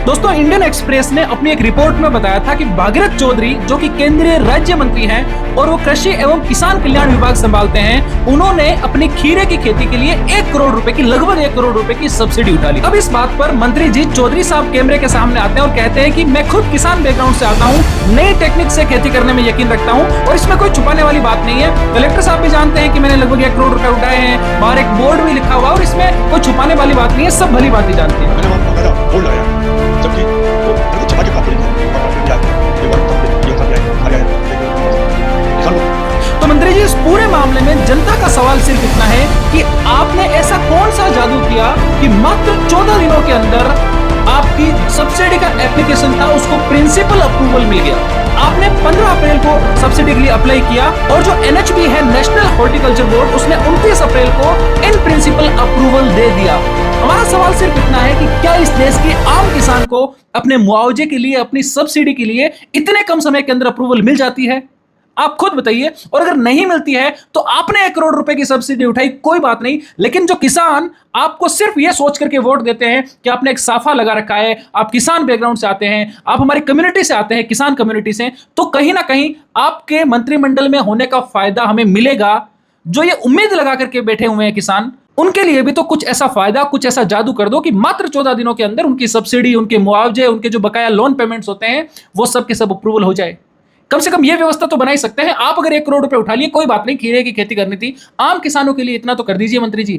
दोस्तों, Indian express ने अपनी एक रिपोर्ट में बताया था कि भागीरथ चौधरी, जो कि केंद्रीय राज्य मंत्री हैं और वो कृषि एवं किसान कल्याण विभाग संभालते हैं, उन्होंने अपनी खीरे की खेती के लिए 1 करोड़ रुपए की, लगभग 1 करोड़ रुपए की सब्सिडी उठा ली। अब इस बात पर मंत्री जी चौधरी साहब कैमरे के सामने आते हैं और कहते हैं कि मैं खुद किसान बैकग्राउंड से आता हूँ, नई टेक्निक से खेती करने में यकीन रखता हूँ और इसमें कोई छुपाने वाली बात नहीं है। कलेक्टर साहब भी जानते हैं कि मैंने लगभग 1 करोड़ रुपए उठाए हैं, बाहर एक बोर्ड भी लिखा हुआ और इसमें कोई छुपाने वाली बात नहीं है, सब भली बात ही जानते हैं। मैंने वहाँ बकायदा बोर्ड लगाया, जबकि वो मैंने तो छपा के प्राप्त नहीं किया, प्राप्त किया है, ये वर्क तब ये होता गया है, आ गया है, किसान लोग। तो मंत्री जी, इस पूरे मामले में जनता का सवाल सिर्फ इतना है कि आपने ऐसा कौन सा जादू किया कि मात्र 14 दिनों के अंदर आपकी सब्सिडी का एप्लीकेशन था, उसको प्रिंसिपल अप्रूवल मिल गया। आपने 15 अप्रैल को सब्सिडी के लिए अप्लाई किया और जो एनएचबी है, नेशनल हॉर्टिकल्चर बोर्ड, उसने 29 अप्रैल को इन प्रिंसिपल अप्रूवल दे दिया। हमारा सवाल सिर्फ इतना है कि क्या इस देश के आम किसान को अपने मुआवजे के लिए, अपनी सब्सिडी के लिए इतने कम समय के अंदर अप्रूवल मिल जाती है? आप खुद बताइए। और अगर नहीं मिलती है तो आपने 1 करोड़ रुपए की सब्सिडी उठाई, कोई बात नहीं, लेकिन जो किसान आपको सिर्फ यह सोच करके वोट देते हैं कि आपने एक साफा लगा रखा है, आप किसान बैकग्राउंड से आते हैं, आप हमारी कम्युनिटी से आते हैं, किसान कम्युनिटी से, तो कहीं ना कहीं आपके मंत्रिमंडल में होने का फायदा हमें मिलेगा। जो ये उम्मीद लगा करके बैठे हुए हैं किसान, उनके लिए भी तो कुछ ऐसा फायदा, कुछ ऐसा जादू कर दो कि मात्र 14 दिनों के अंदर उनकी सब्सिडी, उनके मुआवजे, उनके जो बकाया लोन पेमेंट्स होते हैं, वो सब के सब अप्रूवल हो जाए। कम से कम ये व्यवस्था तो बना ही सकते हैं। आप अगर 1 करोड़ रुपए उठा लिए, कोई बात नहीं, खीरे की खेती करनी थी, आम किसानों के लिए इतना तो कर दीजिए मंत्री जी।